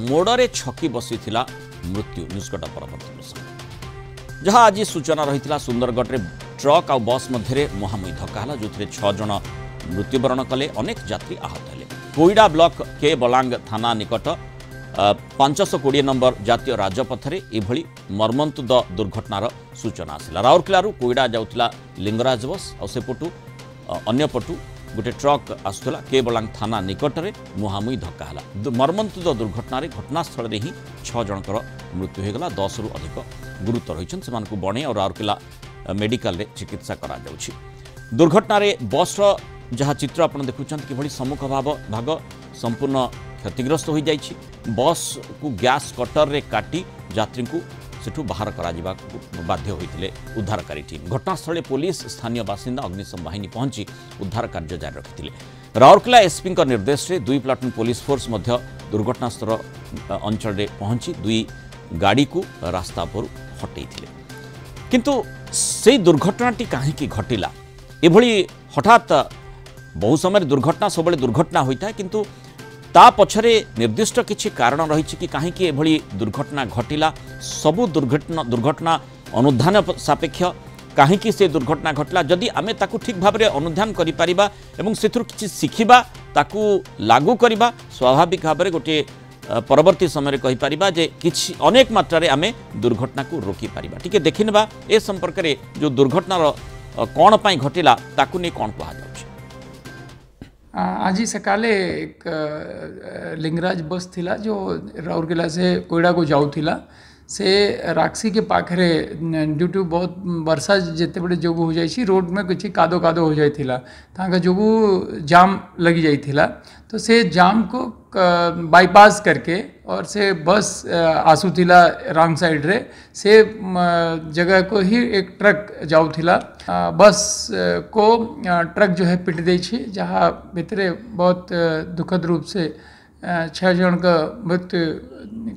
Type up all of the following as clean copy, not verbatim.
मोड़े छकी बसी मृत्यु निष्कट परवर्ती प्रसंग जहाँ आज सूचना रही सुंदरगढ़ में ट्रक आ बस मध्य मुहांमुही धक्का है जो 6 जन मृत्युवरण कले अनेक यात्री आहत हेले। कोईडा ब्लॉक के बलांग थाना निकट 520 नंबर जातीय राजपथ में यह मर्मन्तुद दुर्घटनार सूचना आसला। राउरकेलारू कोईडा जाऊला लिंगराज बस आसेपटू अन्यपटू गोटे ट्रक आसूला के बलांग थाना निकट में मुहांमुही धक्का है। मर्मन्तुद दुर्घटन घटनास्थल में ही 6 जनकर मृत्यु होगला। 10 रु अधिक गुरुतर होती बणे और राउरकेला मेडिकल रे चिकित्सा करा जाउछि। दुर्घटन बस जहाँ चित्र आप देखुं कि सम्मुख भाग संपूर्ण क्षतिग्रस्त हो जाइछि। बस को गैस कटर रे काटी यात्री को सेठू बाहर करा बाध्य होते उद्धारकारी टीम। घटनास्थल पुलिस स्थानीय बासिंदा अग्निशम बाहिनी पहुंची उद्धार कार्य जारी रखिते। राउरकेला एसपी निर्देश में 2 प्लाटून पुलिस फोर्स दुर्घटनास्थल अंचल में पहुंची 2 गाड़ी को रास्ता पर हटई। किंतु से दुर्घटनाटी कहीं घटिला एभली हठात बहु समय दुर्घटना सब दुर्घटना होता है किंतु ता पछरे निर्दिष्ट किछि कारण रही कि कहीं एभली दुर्घटना घटिला। सबु दुर्घटना अनुधान सापेक्ष कहीं से दुर्घटना घटला जदि आमे ताकू ठीक भाव में अनुधान करि परिबा एवं सेथुर किछि सिखिबा ताकू लागू करिबा स्वाभाविक भाव में गोटे परवर्ती समय कहि परिबा जे किछि अनेक मात्रा रे आमे दुर्घटना को रोकी परिबा। टिके देखिनबा ए संपर्क रे जो दुर्घटनार कौन पाई घटिला ताकू नै कौन कहा जाउछि। आज सकाले एक लिंगराज बस थिला जो राउरकेला से कोईडा को जाऊला से राक्सी के पाखरे ड्यू टू बहुत वर्षा जिते बड़े जोगु हो जाइए रोड में किसी कादो कादो हो जाइथिला तांका जोगु जाम लगी जाइथिला। तो से जाम को बाईपास करके और से बस आसूथिला रॉन्ग साइड रे से जगह को ही एक ट्रक जाऊथिला बस को ट्रक जो है पिट दै छी जहाँ भितरे बहुत दुखद रूप से 6 जन का मृत्यु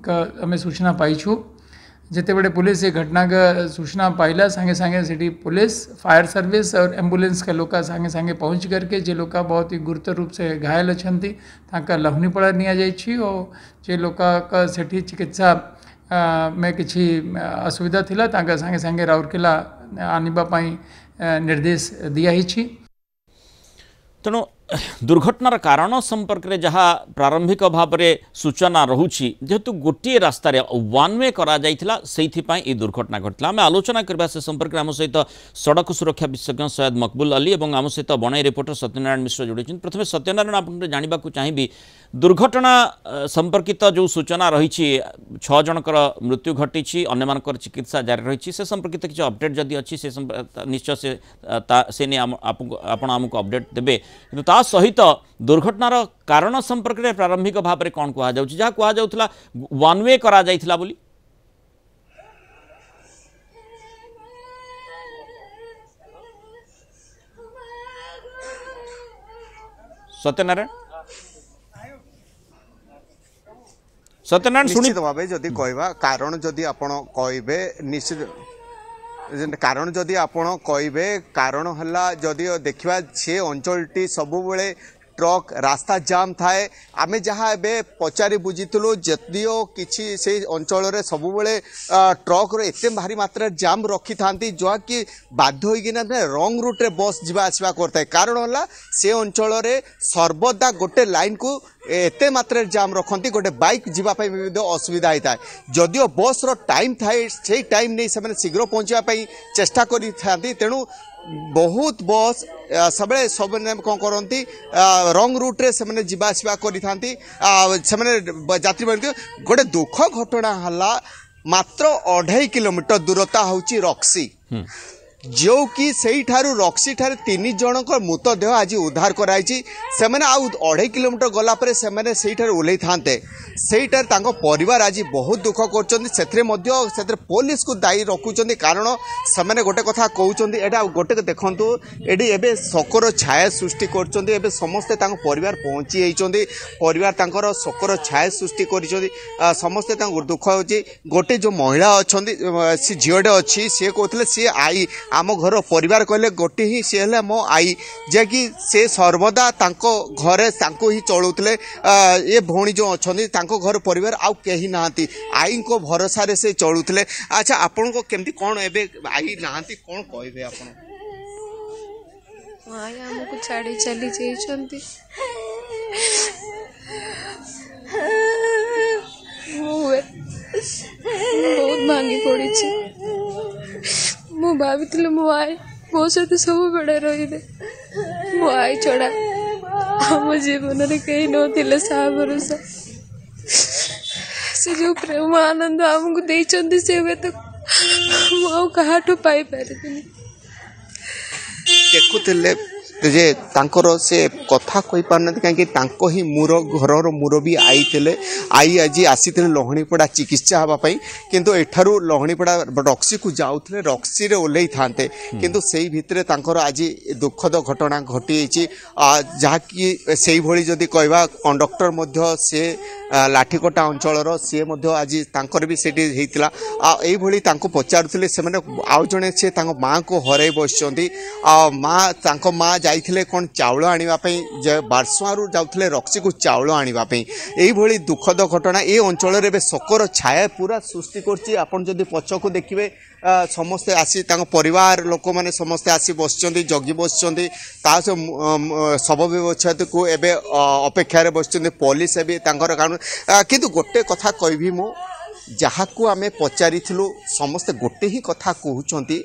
का हमें सूचना पाई छू। जिते बड़े पुलिस ये घटना का सूचना पाइला संगे संगे सिटी पुलिस फायर सर्विस और एम्बुलेंस के लोग संगे संगे पहुँच करके जे लोग बहुत ही गुरुतर रूप से घायल अच्छी तांका लहुनीपड़ा निया जाइछि और जे लोग का सेठी चिकित्सा में किसी असुविधा थिला तांका संगे संगे राउरकेला आनिबा पाई निर्देश दिया ही। तेणु दुर्घटनार कारण संपर्क में जहाँ प्रारंभिक भाव में सूचना रहुछि जेहेतु गोटे रास्तार 1 वे करा जाइथिला सेइथिपाई ए दुर्घटना घटला। आम आलोचना करबा से संपर्क में आम सहित सड़क सुरक्षा विशेषज्ञ सैयद मकबुल अली और आम सहित बणाई रिपोर्टर सत्यनारायण मिश्र जोड़ी। प्रथम सत्यनारायण आपको जानवाक चाहिए दुर्घटना संपर्कित जो सूचना रही 6 जनकर मृत्यु घटी अन्य चिकित्सा जारी रही से संपर्कित किसी अपडेट जदि अच्छी से निश्चय से आपण आमको अपडेट देबे किंतु ता सहित दुर्घटनार कारण संपर्क में प्रारंभिक भाव में कौन कह जहाँ कह जाउथला 1 वे करा जाइथिला बोली सत्यनारायण निश्चित भाव जदि कहवा कारण जदि आपण कहबे निश्चित कारण जदि आपण कहबे कारण हला जदि देखिबा से अंचलटी सबुबले ट्रक रास्ता जाम थाए आमे जहाँ एबे पचारि बुझीलु जदिओ किछि से अंचल रे सबुबले ट्रक रे एते भारी मात्रा जाम रखी थांती जो कि बाध्य होइकिना रंग रूट रे बस जीवा आसवा करता है। कारण हला से अंचल रे सर्वदा गोटे लाइन को एते मात्रा जाम रखती गोटे बाइक जीवाई असुविधा होता है। जदिओ बस रो टाइम थाए से टाइम नहीं से शीघ्र पहुँचापी चेष्टा करी तेणु बहुत बस सब सब कौन करती रंग रूट रे से जीवा आसवा करी यात्री गोटे दुख घटना हला मात्र 2.5 किलोमीटर दूरता होची रक्सी जो कि सही ठारू रक्सी ठारे 3 जन मृतदेह आज उद्धार कराई से 2.5 किलोमीटर गला पर से ओल्लै थांते सेठार परिवार आज बहुत दुख कर पुलिस को दायी रखुंट कारण से गोटे कथा कहते गोटे देखु ये शोकर छाया सृष्टि कर समस्ते परिवार पहुंची जाती परिवार शोकर छाया सृष्टि कर समस्ते दुख हो गोटे जो महिला अच्छा सी झीटे अच्छी सी कहते सी आई आम घर परिवार कहले गोटे ही सी है मो आई जे कि से सर्वदा तांको घरे तांको ही चलुले ये भौणी जो अच्छा घर परिवार आउ कहीं नहांती आई को भरोसा रे से चलुले। अच्छा आपण को केमती कौन एबे आई नहांती कौन कहबे आपण आई हमको छाड़ी चली जाइछंती बहुत भांगी पड़ी मु भाभी मो आई मो सहित सब बेड़े रही मो आई छड़ा आम जीवन में कहीं नथिले सा भरोसा से जो प्रेम आनंद आमको देइछंती से हुए तो मु कहाठू पाई पारे देखुले जे तांकर से कथा कहि पारन कहीं तांको ही घर मुरबी आई थे आई आज आसी लहणीपड़ा चिकित्सा हाँपाई किंतु एठारू लहणीपड़ा रक्सी को जाऊे रक्सी रे ओल्लै थांते किंतु से भितर तांकर आज दुखद घटना घटी जहाँकि से भली जदि कहवा कंडक्टर मध्य से लाठीकटा अंचल सी आज तांकर भी सेठी हेतिला एभली तांको पचारुथिले से माने आउ जणे से तांको माँ को हराई बसचंती माँ तांको माँ जाइथिले कोन चाउल आनिबा पई बारसुआरू जाउथिले रक्सी को चाउल आनिबा पई एई भली दुखद घटना ए अंचल रे बे शोकर छाया पूरा सृष्टि करछि। आपण जदि पछको देखिबे समस्ते आसी तांको परिवार लोक माने समस्ते आसी बसचंती जगी बसचंती ता से सब व्यवस्था को एबे अपेक्षा रे बसचंती पुलिस एबे तांकर कानून किंतु गोटे कथा कहबी मो जहाँ को आमे पचारिथिलु समस्ते गोटे ही कथा कहउचंती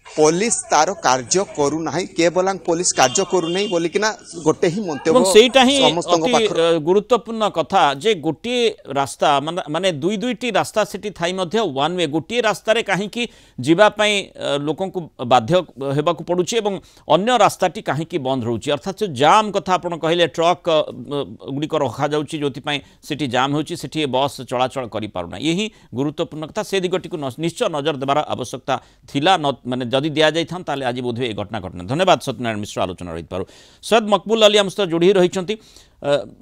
पुलिस तार कार्य करू नाही केवल पुलिस कार्य करू नहीं बोली कि ना गोटे ही मंतव्य सेटा ही अति गुरुत्वपूर्ण कथा जे गोटे रास्ता माने दुई दुईटी रास्ता सेठी थाई मध्य वन वे गोटे रास्ता रे काहे कि जीवा पई लोकन को बाध्य हेबा को पडुची एवं अन्य रास्ताटी काहे कि बंद रहउची अर्थात जाम कथा आपण कहले ट्रक गुडी को रखा जाउची जोति पई सेठी जाम होउची सेठी बस चलाचल करि पारुना यही गुरुत्वपूर्ण कथा से दिगटी को निश्चय नजर देबार आवश्यकता थिला माने जदि दिया जाई था ताले आज बोधवे ए घटना घटना। धन्यवाद सत्यनारायण मिश्र आलोचना रही पारु सैयद मकबूल अली आम सहित जोड़ी रही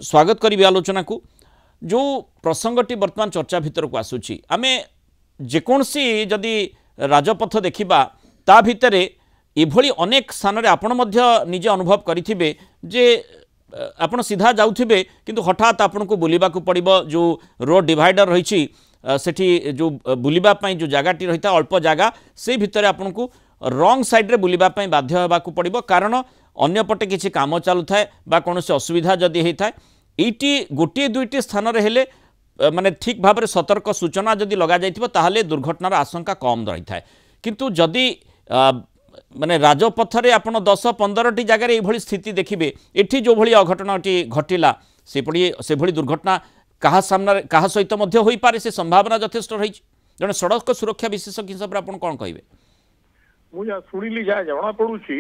स्वागत करी आलोचना को जो प्रसंगटी वर्तमान चर्चा भितर को आसूची आमे जेकोसी जदि राजपथ देखिबा ता भितरे एभली अनेक स्थान रे आपण मध्य निजे अनुभव करिथिबे जे आपण सीधा जाउथिबे किंतु हठात आपण को बुलिबा को पड़िबो जो रोड डिवाइडर रही सेठी जो बुलिबा पई जो जगहटी रही था अल्प जगह से भितर आपण को रंग साइड रे बुलिबा पई बाध्य हेबा को पड़िबो कारण अन्य पटे किछि काम चालू थाए बा कोनोसी असुविधा जदि हेइ थाए एटी गोटे दुईटी स्थान रे हेले माने ठीक भाबरे सतर्क सूचना जदि लगा जाइथिबो ताहाले दुर्घटनार आशंका कम रही थाए किंतु जदि माने राजपथ रे आपण 10-15 टी जगह रे एभली स्थिति देखिबे एठी जो भली अघटनाटी घटिला से भली दुर्घटना कहा सामने कहा सहित मध्य होई पारे से संभावना यथेष्ट रही जने सड़क सुरक्षा विशेषज्ञ हिसाब रे आपण कोन कहबे मु जा सुनिली जा जणा पडुची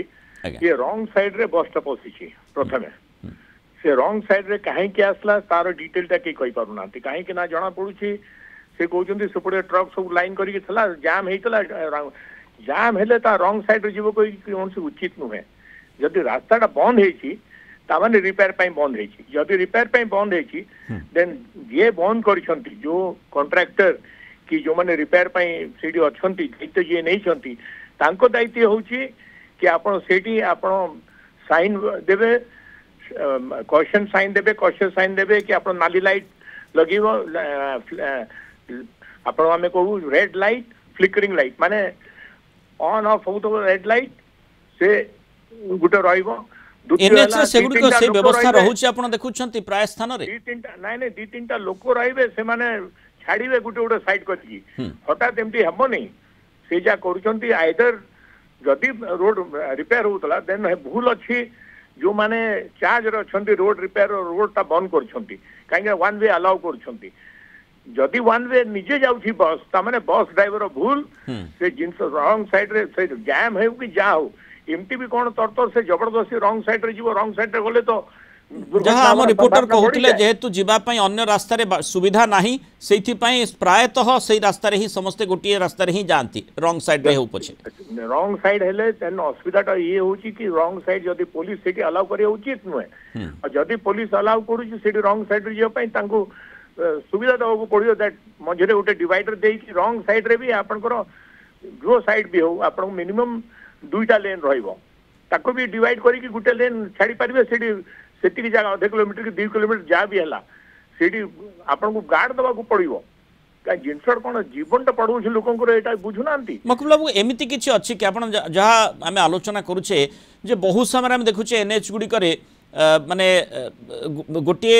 ये रॉन्ग साइड रे बस टा पसिची प्रथमे से रॉन्ग साइड रे काहे के आसला तार डिटेल टा के कहि पारु नांती काहे के ना जणा पडुची से कहउचंदी सुपडे ट्रक सब लाइन करी के थला जाम हेतला जाम हेले ता रॉन्ग साइड रे जीवो कोई कोन से उचित नुहे जदि रास्ता टा बंद हेची तामाने रिपेयर पई बंद हेची जदि रिपेयर पई बंद हेची देन ये बंद करिसंती जो कॉन्ट्रैक्टर कि जो माने रिपेयर पई सीडी अछंती दायित्व जे नै छंती तांको दायित्व होची कि आपण सेठी आपण साइन देबे क्वेश्चन साइन देबे क्वेश्चन साइन देबे कि आपण नाली लाइट लगिवो आपण हमें कहू रेड लाइट फ्लिकरिंग लाइट माने ऑन ऑफ हो तो रेड लाइट से गुटे रहइबो एनएच रे सेगुडी को से व्यवस्था रहउची आपण देखुछंती प्राय स्थान रे दी तीनटा लोक रहिबे से माने छाड़ीबे गुटे गुटे साइड करकी हठात एमती हेबो नहीं से जा करूछंती आइदर जदि रोड रिपेयर होतला देन भूल अच्छी जो माने चार्ज रछंती रोड रिपेयर रोड ता बंद करछंती काहे वन वे अलाउ करछंती जदि वन वे निजे जाउछी बस ता माने बस ड्राइवर भूल से जिंस रॉन्ग साइड रे से जैम है कि जा हो एमती भी कोन तरतर से जबरदस्ती रॉन्ग साइड रे जीवो रॉन्ग साइड रे गले तो जहाँ आम रिपोर्टर कहते जेहेतु जीवाई अन्य रास्तार सुविधा नहीं से प्रायतः से रास्तार ही समस्ते गोटे रास्तार ही जाती रंग साइड रे हो पछे रंग साइड हेले असुविधा ये होची कि रंग साइड जदि पुलिस सेठी अलाउ करे उचित नुहे और जदि पुलिस अलाउ करूची सेठी रंग साइड रे जेपई तांको सुविधा देबो पड़ियो दैट मझरे गोटे डिवाइडर देई कि रंग साइड रे भी आपनकर जो साइड भी हो आपन मिनिमम 2टा लेन रहिबो ताको भी डिवाइड करी कि गुटे लेन छाड़ी पारिबे सेठी जगह आधा किलोमीटर कि 2 किलोमीटर जा भी हला सेठी आपन को गार्ड दवा को पड़िबो का जिनसर कोन जीवनटा पड़ोछि लोकन को एटा बुझु नांती मकुल बाबू एमिति किछि अछि कि आपण जहा आमे आलोचना करूछे जे बहुत समय हम देखुछे एनएच गुडी करे माने गोटे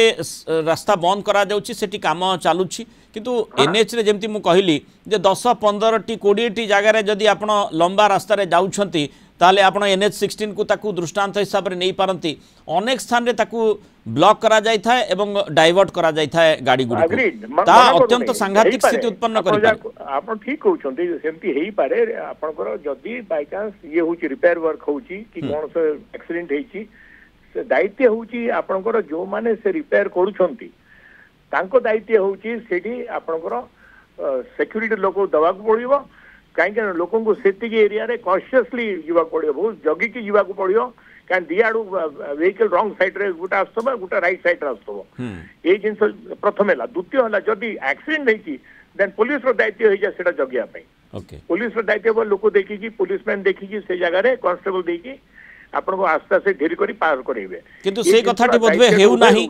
रास्ता बंद करा जाउछि सेठी काम चालुछि किंतु एनएच रे जेमति मु कहली जे 10-15 टी 20 टी जगह रे जदी आपण लंबा रास्ता रे जाउछंती ताले आपण एनएच 16 को ताकू दृष्टांत हिसाब रे नै पारंती अनेक स्थान रे ताकू ब्लॉक करा जाय थाए एवं डाइवर्ट करा जाय थाए गाड़ी गुडी ता अत्यंत सांघातिक स्थिति उत्पन्न करि आपण ठीक कहउछंती सेमति हेई पारे आपनकर जदी बाय चांस ये होची रिपेयर वर्क होची कि कोन से एक्सीडेंट हेची से दायित्व होची आपनकर जो माने से रिपेयर करूछंती तांको दायित्व होची सेठी आपनकर सिक्योरिटी लोक दवा को पड़िबो कहीं लोक से एरिया रे कॉन्शियसली जीवा पड़ो बहुत जगी की जीवा को पड़ो कहीं दिआड़ू व्हीकल रॉन्ग साइड रे गोटे आसो गोटे राइट साइड आसो ये जिन प्रथम है द्वितीय है जदि एक्सीडेंट होती देन पुलिस रो दायित्व हो जाए सेटा जगिया पुलिस रो दायित्व लोक देखिकी पुलिस मैन देखिकी से जगह रे कांस्टेबल देकी आपन को आस्ते आस्ते ढेरी करी पार करेबे किंतु से कथाटी बोधवे हेउ नाही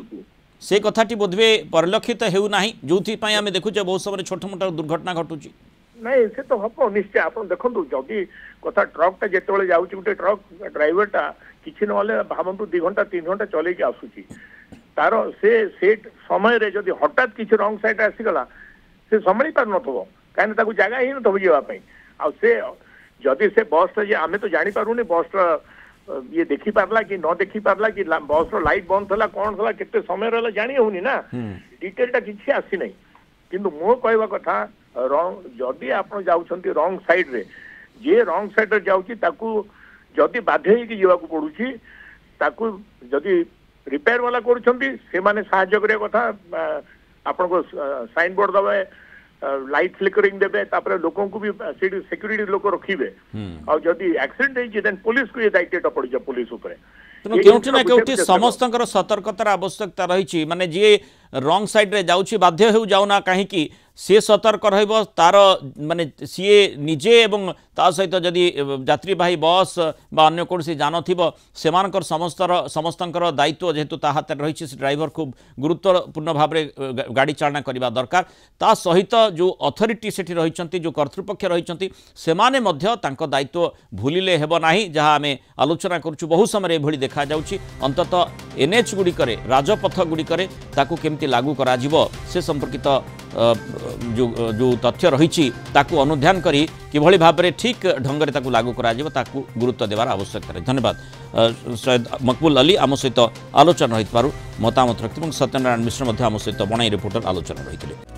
से कथाटी बोधवे परिलक्षित हेउ नाही जोथि पई हमें देखुचे बहुत समय छोट मोटा दुर्घटना घटुची नहीं से तो हम निश्चय आप देखो जदि कथा ट्रकटा जिते जाऊँ गोटे ट्रक ड्राइवरटा किसी ना भावतु 2 घंटा 3 घंटा चल आसूची तार से समय रे जदि हठात किसी रंग साइड आसीगला से संभाली पार नथबो कहीं जगह ही नथबो जीवाई से जदि से बस आम तो जानी पारूनी बस ये देखी पारला कि न देखी पारला कि बस लाइट बंद थला कौन थला केते समय रहला जानी होनी ना डिटेलटा किछि आसी नै किंतु मो कहवा कथा रंग जदि आप जाउछंती रंग साइड रे जे रंग साइड रे जाउची ताकू जदि बाध्य होई कि जीवा को पडुची ताकू जदि रिपेयर वाला करूछंती से माने सहाय्य करिया कथा आपन को साइन बोर्ड दबे लाइट फ्लिकरिंग देबे तापर लोकन को भी सिक्योरिटी लोक रखिबे और जदि एक्सीडेंट होई देन पुलिस को ये दायित्वटा पड़ी जा पुलिस ऊपर केउठी ना केउठी समस्तंकर सतर्कतार आवश्यकता रही माने जे रंग साइड रे जाउची बाध्य हो जाउना काहे कि से सतर्क रहइबो तार माने सीए निजे एवं ता सहित जदि यात्रीवाही बस बा अन्य कोनसी जान थिबो सेमानकर समस्तंकर दायित्व जेहेतु ता हाथ रही से ड्राइवर खूब गुरुत्वपूर्ण भाव रे गाड़ी चालना करबा दरकार ता सहित जो अथॉरिटी सेठी रहिचंती जो कर्तृपक्ष रहिचंती सेमाने मध्य तांको दायित्व भूलिले हेबो नाही जहा हमें आलोचना करछु बहु समय एभଳି देखा जाउची अंततः एनएच गुडी करे राजपथ गुडी करे ताकू केमती लागू करा जिवो से संपर्कित जो तथ्य रही ताकू अनुध्यान करी किभଳି भाबरे ठीक ढंग रे ताकू लागू करा जिवो ताकू गुरुत्व देवार आवश्यकता है। धन्यवाद सैयद मकबूल अली आम सहित आलोचना रही मतामत रखिथि सत्यनारायण मिश्र आम सहित बणाई रिपोर्टर आलोचना रही।